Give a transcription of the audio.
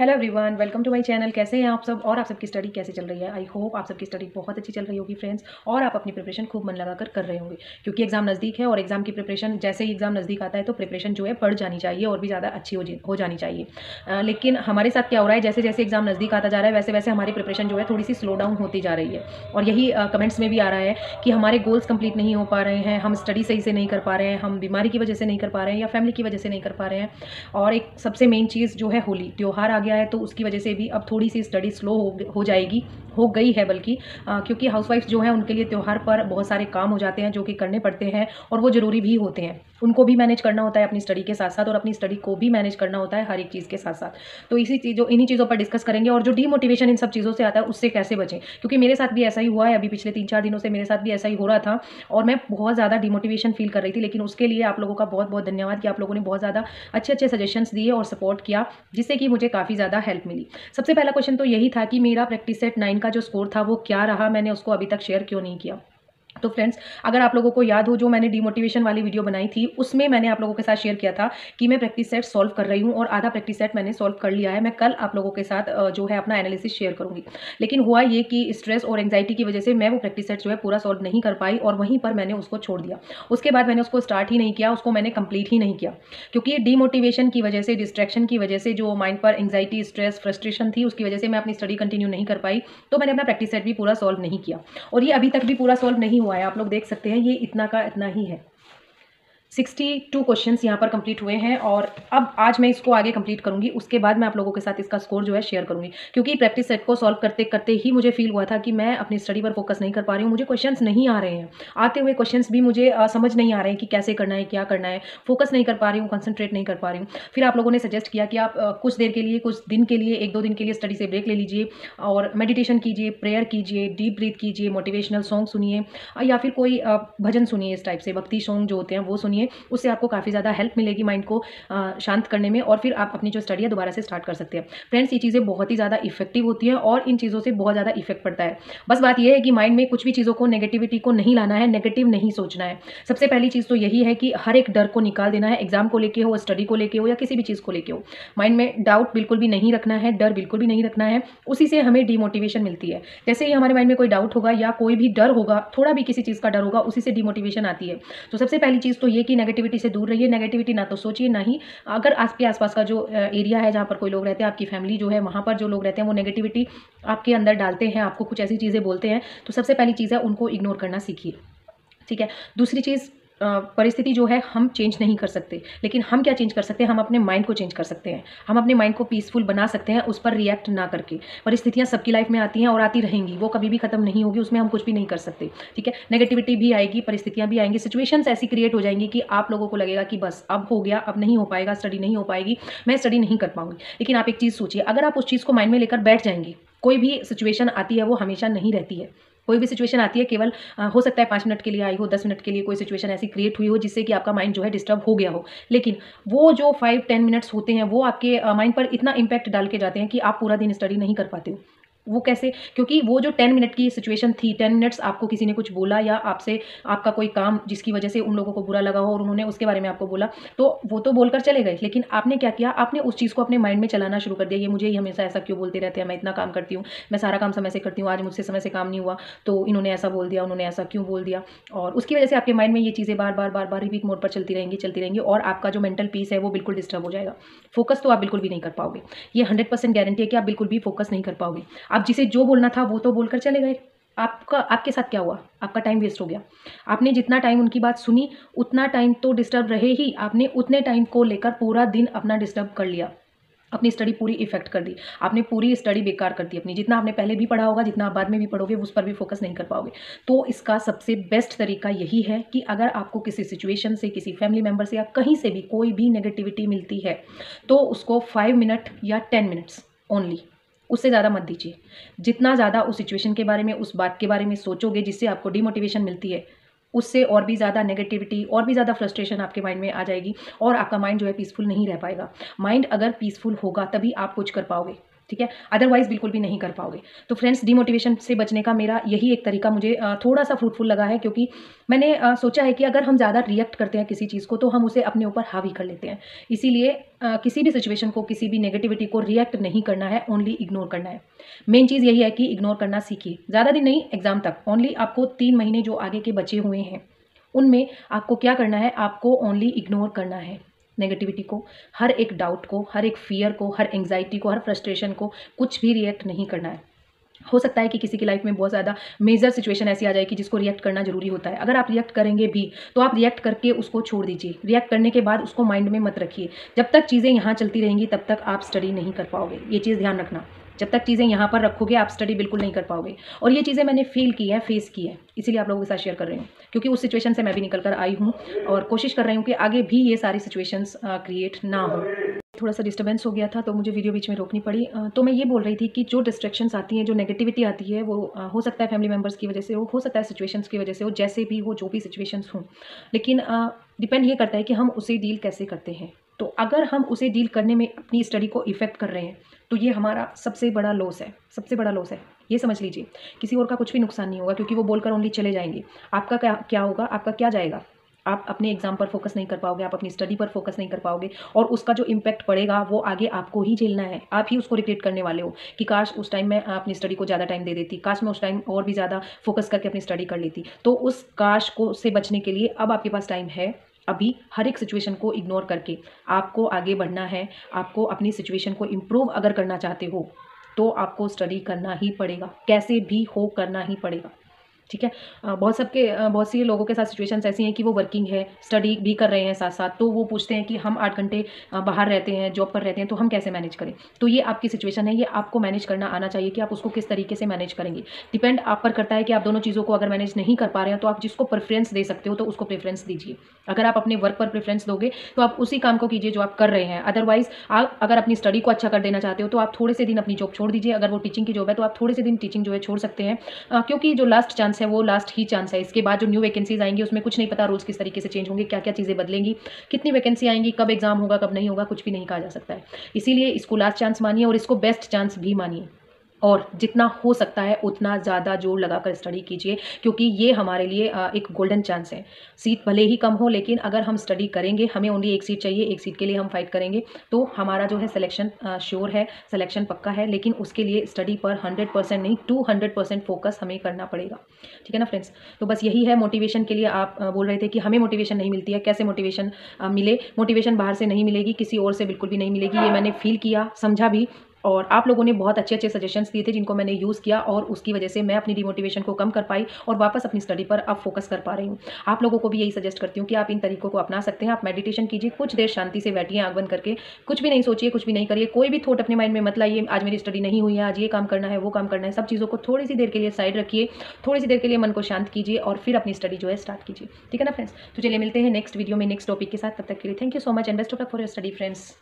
Hello everyone, welcome to my channel. कैसे हैं आप सब और आप सबकी स्टडी कैसे चल रही है? आई होप आप सबकी स्टडी बहुत अच्छी चल रही होगी फ्रेंड्स, और आप अपनी प्रिपरेशन खूब मन लगाकर कर रहे होंगे, क्योंकि एग्जाम नज़दीक है और एग्जाम की प्रिपरेशन जैसे ही एग्जाम नज़दीक आता है तो प्रिपरेशन जो है बढ़ जानी चाहिए और भी ज़्यादा अच्छी हो जानी चाहिए। लेकिन हमारे साथ क्या हो रहा है, जैसे जैसे एग्जाम नज़दीक आता जा रहा है वैसे वैसे हमारी प्रिपरेशन जो है थोड़ी सी स्लो डाउन होती जा रही है। और यही कमेंट्स में भी आ रहा है कि हमारे गोल्स कंप्लीट नहीं हो पा रहे हैं, हम स्टडी सही से नहीं कर पा रहे हैं, हम बीमारी की वजह से नहीं कर पा रहे हैं या फैमिली की वजह से नहीं कर पा रहे हैं। और एक सबसे मेन चीज़ जो है, होली त्यौहार आ गया है तो उसकी वजह से भी अब थोड़ी सी स्टडी स्लो हो जाएगी, हो गई है बल्कि, क्योंकि हाउसवाइफ जो है उनके लिए त्यौहार पर बहुत सारे काम हो जाते हैं जो कि करने पड़ते हैं और वो ज़रूरी भी होते हैं। उनको भी मैनेज करना होता है अपनी स्टडी के साथ साथ, और अपनी स्टडी को भी मैनेज करना होता है हर एक चीज़ के साथ साथ। तो इन्हीं चीज़ों पर डिस्कस करेंगे, और जो डीमोटिवेशन इन सब चीज़ों से आता है उससे कैसे बचें, क्योंकि मेरे साथ भी ऐसा ही हुआ है। अभी पिछले 3-4 दिनों से मेरे साथ भी ऐसा ही हो रहा था और मैं बहुत ज़्यादा डीमोटिवेशन फील कर रही थी। लेकिन उसके लिए आप लोगों का बहुत बहुत धन्यवाद कि आप लोगों ने बहुत ज़्यादा अच्छे अच्छे सजेशंस दिए और सपोर्ट किया, जिससे कि मुझे काफ़ी ज़्यादा हेल्प मिली। सबसे पहला क्वेश्चन तो यही था कि मेरा प्रैक्टिस सेट 9 का जो स्कोर था वो क्या रहा, मैंने उसको अभी तक शेयर क्यों नहीं किया। तो फ्रेंड्स, अगर आप लोगों को याद हो, जो मैंने डिमोटिवेशन वाली वीडियो बनाई थी उसमें मैंने आप लोगों के साथ शेयर किया था कि मैं प्रैक्टिस सेट सॉल्व कर रही हूं और आधा प्रैक्टिस सेट मैंने सॉल्व कर लिया है। मैं कल आप लोगों के साथ जो है अपना एनालिसिस शेयर करूंगी। लेकिन हुआ ये कि स्ट्रेस और एंग्जाइटी की वजह से मैं वो प्रैक्टिस सेट जो है पूरा सॉल्व नहीं कर पाई और वहीं पर मैंने उसको छोड़ दिया। उसके बाद मैंने उसको स्टार्ट ही नहीं किया, उसको मैंने कंप्लीट ही नहीं किया, क्योंकि डिमोटिवेशन की वजह से, डिस्ट्रैक्शन की वजह से, जो माइंड पर एंग्जाइटी, स्ट्रेस, फ्रस्ट्रेशन थी, उसकी वजह से मैं अपनी स्टडी कंटिन्यू नहीं कर पाई। तो मैंने अपना प्रैक्टिस सेट भी पूरा सॉल्व नहीं किया और ये अभी तक भी पूरा सॉल्व नहीं हुआ है। आप लोग देख सकते हैं ये इतना का इतना ही है। 62 क्वेश्चंस यहाँ पर कंप्लीट हुए हैं और अब आज मैं इसको आगे कंप्लीट करूंगी। उसके बाद मैं आप लोगों के साथ इसका स्कोर जो है शेयर करूंगी, क्योंकि प्रैक्टिस सेट को सॉल्व करते करते ही मुझे फील हुआ था कि मैं अपनी स्टडी पर फोकस नहीं कर पा रही हूँ। मुझे क्वेश्चंस नहीं आ रहे हैं, आते हुए क्वेश्चंस भी मुझे समझ नहीं आ रहे हैं कि कैसे करना है, क्या करना है। फोकस नहीं कर पा रही हूँ, कंसंट्रेट नहीं कर पा रही हूँ। फिर आप लोगों ने सजेस्ट किया कि आप कुछ देर के लिए, कुछ दिन के लिए, 1-2 दिन के लिए स्टडी से ब्रेक ले लीजिए और मेडिटेशन कीजिए, प्रेयर कीजिए, डीप ब्रीथ कीजिए, मोटिवेशनल सॉन्ग सुनिए या फिर कोई भजन सुनिए, इस टाइप से भक्ति सॉन्ग जो होते हैं वो सुनिए। उससे आपको काफ़ी ज़्यादा हेल्प मिलेगी माइंड को शांत करने में, और फिर आप अपनी जो स्टडी है दोबारा से स्टार्ट कर सकते हैं। फ्रेंड्स, ये चीज़ें बहुत ही ज़्यादा इफेक्टिव होती हैं और इन चीज़ों से बहुत ज़्यादा इफेक्ट पड़ता है। बस बात यह है कि माइंड में कुछ भी चीज़ों को, नेगेटिविटी को नहीं लाना है, नेगेटिव नहीं सोचना है। सबसे पहली चीज़ तो यही है कि हर एक डर को निकाल देना है, एग्जाम को लेके हो, स्टडी को लेके हो या किसी भी चीज़ को लेके हो। माइंड में डाउट बिल्कुल भी नहीं रखना है, डर बिल्कुल भी नहीं रखना है। उसी से हमें डिमोटिवेशन मिलती है। जैसे ही हमारे माइंड में कोई डाउट होगा या कोई भी डर होगा, थोड़ा भी किसी चीज़ का डर होगा, उसी से डिमोटिवेशन आती है। तो सबसे पहली चीज़ तो ये कि नेगेटिविटी से दूर रहिए। नेगेटिविटी ना तो सोचिए, ना ही अगर आपके आसपास का जो एरिया है जहाँ पर कोई लोग रहते हैं, आपकी फैमिली जो है वहाँ पर जो लोग रहते हैं वो नेगेटिविटी आपके अंदर डालते हैं, आपको कुछ ऐसी चीज़ें बोलते हैं, तो सबसे पहली चीज़ है उनको इग्नोर करना सीखिए। ठीक है। दूसरी चीज़, परिस्थिति जो है हम चेंज नहीं कर सकते, लेकिन हम क्या चेंज कर सकते हैं, हम अपने माइंड को चेंज कर सकते हैं। हम अपने माइंड को पीसफुल बना सकते हैं, उस पर रिएक्ट ना करके। परिस्थितियाँ सबकी लाइफ में आती हैं और आती रहेंगी, वो कभी भी खत्म नहीं होगी, उसमें हम कुछ भी नहीं कर सकते। ठीक है। नेगेटिविटी भी आएगी, परिस्थितियाँ भी आएंगी, सिचुएशंस ऐसी क्रिएट हो जाएंगी कि आप लोगों को लगेगा कि बस अब हो गया, अब नहीं हो पाएगा, स्टडी नहीं हो पाएगी, मैं स्टडी नहीं कर पाऊंगी। लेकिन आप एक चीज़ सोचिए, अगर आप उस चीज़ को माइंड में लेकर बैठ जाएंगे, कोई भी सिचुएशन आती है वो हमेशा नहीं रहती है। कोई भी सिचुएशन आती है, केवल हो सकता है 5 मिनट के लिए आई हो, 10 मिनट के लिए कोई सिचुएशन ऐसी क्रिएट हुई हो जिससे कि आपका माइंड जो है डिस्टर्ब हो गया हो। लेकिन वो जो 5-10 मिनट्स होते हैं वो आपके माइंड पर इतना इम्पैक्ट डाल के जाते हैं कि आप पूरा दिन स्टडी नहीं कर पाते हो। वो कैसे? क्योंकि वो जो 10 मिनट की सिचुएशन थी, 10 मिनट्स आपको किसी ने कुछ बोला या आपसे आपका कोई काम जिसकी वजह से उन लोगों को बुरा लगा हो और उन्होंने उसके बारे में आपको बोला, तो वो तो बोलकर चले गए, लेकिन आपने क्या किया, आपने उस चीज़ को अपने माइंड में चलाना शुरू कर दिया। ये मुझे ही हमेशा ऐसा क्यों बोलते रहते हैं, मैं इतना काम करती हूँ, मैं सारा काम समय से करती हूँ, आज मुझसे समय से काम नहीं हुआ, तो इन्होंने ऐसा बोल दिया, उन्होंने ऐसा क्यों बोल दिया। और उसकी वजह से आपके माइंड में ये चीज़ें बार बार बार बार रिपीट मोड पर चलती रहेंगी और आपका जो मेंटल पीस है वो बिल्कुल डिस्टर्ब हो जाएगा। फोकस तो आप बिल्कुल भी नहीं कर पाओगे। ये 100% गारंटी है कि आप बिल्कुल भी फोकस नहीं कर पाओगे। आप जिसे जो बोलना था वो तो बोलकर चले गए, आपके साथ क्या हुआ, आपका टाइम वेस्ट हो गया। आपने जितना टाइम उनकी बात सुनी उतना टाइम तो डिस्टर्ब रहे ही, आपने उतने टाइम को लेकर पूरा दिन अपना डिस्टर्ब कर लिया, अपनी स्टडी पूरी इफेक्ट कर दी, आपने पूरी स्टडी बेकार कर दी अपनी। जितना आपने पहले भी पढ़ा होगा, जितना आप बाद में भी पढ़ोगे, उस पर भी फोकस नहीं कर पाओगे। तो इसका सबसे बेस्ट तरीका यही है कि अगर आपको किसी सिचुएशन से, किसी फैमिली मेम्बर से या कहीं से भी कोई भी नेगेटिविटी मिलती है तो उसको 5 मिनट या 10 मिनट्स ओनली, उससे ज़्यादा मत दीजिए। जितना ज़्यादा उस सिचुएशन के बारे में, उस बात के बारे में सोचोगे जिससे आपको डिमोटिवेशन मिलती है, उससे और भी ज़्यादा नेगेटिविटी, और भी ज़्यादा फ्रस्ट्रेशन आपके माइंड में आ जाएगी और आपका माइंड जो है पीसफुल नहीं रह पाएगा। माइंड अगर पीसफुल होगा तभी आप कुछ कर पाओगे। ठीक है, अदरवाइज़ बिल्कुल भी नहीं कर पाओगे। तो फ्रेंड्स, डिमोटिवेशन से बचने का मेरा यही एक तरीका मुझे थोड़ा सा फ्रूटफुल लगा है, क्योंकि मैंने सोचा है कि अगर हम ज़्यादा रिएक्ट करते हैं किसी चीज़ को तो हम उसे अपने ऊपर हावी कर लेते हैं। इसीलिए किसी भी सिचुएशन को, किसी भी नेगेटिविटी को रिएक्ट नहीं करना है, ओनली इग्नोर करना है। मेन चीज़ यही है कि इग्नोर करना सीखिए। ज़्यादा दिन नहीं, एग्जाम तक ओनली आपको 3 महीने जो आगे के बचे हुए हैं उनमें आपको क्या करना है, आपको ओनली इग्नोर करना है नेगेटिविटी को, हर एक डाउट को, हर एक फियर को, हर एंग्जाइटी को, हर फ्रस्ट्रेशन को, कुछ भी रिएक्ट नहीं करना है। हो सकता है कि किसी की लाइफ में बहुत ज़्यादा मेजर सिचुएशन ऐसी आ जाए कि जिसको रिएक्ट करना जरूरी होता है। अगर आप रिएक्ट करेंगे भी तो आप रिएक्ट करके उसको छोड़ दीजिए। रिएक्ट करने के बाद उसको माइंड में मत रखिए। जब तक चीज़ें यहाँ चलती रहेंगी तब तक आप स्टडी नहीं कर पाओगे, ये चीज़ ध्यान रखना। जब तक चीज़ें यहाँ पर रखोगे आप स्टडी बिल्कुल नहीं कर पाओगे। और ये चीज़ें मैंने फील की है, फेस की है, इसीलिए आप लोगों के साथ शेयर कर रही हूँ, क्योंकि उस सिचुएशन से मैं भी निकल कर आई हूँ और कोशिश कर रही हूँ कि आगे भी ये सारी सिचुएशंस क्रिएट ना हो। थोड़ा सा डिस्टर्बेंस हो गया था तो मुझे वीडियो बीच में रोकनी पड़ी। तो मैं ये बोल रही थी कि जो डिस्ट्रैक्शंस आती हैं, जो नेगेटिविटी आती है, वो हो सकता है फैमिली मेम्बर्स की वजह से हो सकता है सिचुएशंस की वजह से हो, जैसे भी हो, जो भी सिचुएशंस हों, लेकिन डिपेंड ये करता है कि हम उसे डील कैसे करते हैं। तो अगर हम उसे डील करने में अपनी स्टडी को इफेक्ट कर रहे हैं तो ये हमारा सबसे बड़ा लॉस है, सबसे बड़ा लॉस है, ये समझ लीजिए। किसी और का कुछ भी नुकसान नहीं होगा, क्योंकि वो बोलकर ओनली चले जाएंगे। आपका क्या होगा, आपका क्या जाएगा? आप अपने एग्जाम पर फोकस नहीं कर पाओगे, आप अपनी स्टडी पर फोकस नहीं कर पाओगे, और उसका जो इम्पैक्ट पड़ेगा वो आगे आपको ही झेलना है। आप ही उसको रिग्रेट करने वाले हो कि काश उस टाइम मैं अपनी स्टडी को ज़्यादा टाइम दे देती, काश मैं उस टाइम और भी ज़्यादा फोकस करके अपनी स्टडी कर लेती। तो उस काश को से बचने के लिए अब आपके पास टाइम है। अभी हर एक सिचुएशन को इग्नोर करके आपको आगे बढ़ना है। आपको अपनी सिचुएशन को इम्प्रूव अगर करना चाहते हो तो आपको स्टडी करना ही पड़ेगा, कैसे भी हो करना ही पड़ेगा, ठीक है। बहुत सी लोगों के साथ सिचुएशंस ऐसी हैं कि वो वर्किंग है, स्टडी भी कर रहे हैं साथ साथ, तो वो पूछते हैं कि हम 8 घंटे बाहर रहते हैं, जॉब पर रहते हैं, तो हम कैसे मैनेज करें। तो ये आपकी सिचुएशन है, ये आपको मैनेज करना आना चाहिए कि आप उसको किस तरीके से मैनेज करेंगे। डिपेंड आप पर करता है कि आप दोनों चीज़ों को अगर मैनेज नहीं कर पा रहे हैं तो आप जिसको प्रेफरेंस दे सकते हो तो उसको प्रेफरेंस दीजिए। अगर आप अपने वर्क पर प्रेफरेंस दोगे तो आप उसी काम को कीजिए जो आप कर रहे हैं। अदरवाइज आप अगर अपनी स्टडी को अच्छा कर देना चाहते हो तो आप थोड़े से दिन अपनी जॉब छोड़ दीजिए। अगर वो टीचिंग की जॉब है तो आप थोड़े से दिन टीचिंग जो है छोड़ सकते हैं, क्योंकि जो लास्ट चांस है वो लास्ट ही चांस है। इसके बाद जो न्यू वैकेंसीज आएंगी उसमें कुछ नहीं पता रोज किस तरीके से चेंज होंगे, क्या क्या चीज़ें बदलेंगी, कितनी वैकेंसी आएंगी, कब एग्जाम होगा, कब नहीं होगा, कुछ भी नहीं कहा जा सकता है। इसीलिए इसको लास्ट चांस मानिए और इसको बेस्ट चांस भी मानिए, और जितना हो सकता है उतना ज़्यादा जोर लगाकर स्टडी कीजिए, क्योंकि ये हमारे लिए एक गोल्डन चांस है। सीट भले ही कम हो, लेकिन अगर हम स्टडी करेंगे, हमें ओनली एक सीट चाहिए, एक सीट के लिए हम फाइट करेंगे, तो हमारा जो है सिलेक्शन श्योर है, सिलेक्शन पक्का है। लेकिन उसके लिए स्टडी पर 100% नहीं 200% फोकस हमें करना पड़ेगा, ठीक है ना फ्रेंड्स। तो बस यही है। मोटिवेशन के लिए आप बोल रहे थे कि हमें मोटिवेशन नहीं मिलती है, कैसे मोटिवेशन मिले। मोटिवेशन बाहर से नहीं मिलेगी, किसी और से बिल्कुल भी नहीं मिलेगी। ये मैंने फील किया, समझा भी, और आप लोगों ने बहुत अच्छे अच्छे सजेशंस दिए थे जिनको मैंने यूज़ किया, और उसकी वजह से मैं अपनी डिमोटिवेशन को कम कर पाई और वापस अपनी स्टडी पर अब फोकस कर पा रही हूँ। आप लोगों को भी यही सजेस्ट करती हूँ कि आप इन तरीकों को अपना सकते हैं। आप मेडिटेशन कीजिए, कुछ देर शांति से बैठिए आंख बंद करके, कुछ भी नहीं सोचिए, कुछ भी नहीं करिए, कोई भी थॉट अपने माइंड में मत लाइए, आज मेरी स्टडी नहीं हुई है, आज ये काम करना है, वो काम करना है। सब चीज़ों को थोड़ी सी देर के लिए साइड रखिए, थोड़ी सी देर के लिए मन को शांत कीजिए और फिर अपनी स्टडी जो है स्टार्ट कीजिए, ठीक है ना फ्रेंड्स। तो चलिए मिलते हैं नेक्स्ट वीडियो में नेक्स्ट टॉपिक के साथ। तब तक के लिए thank you so much and best of luck for your study friends.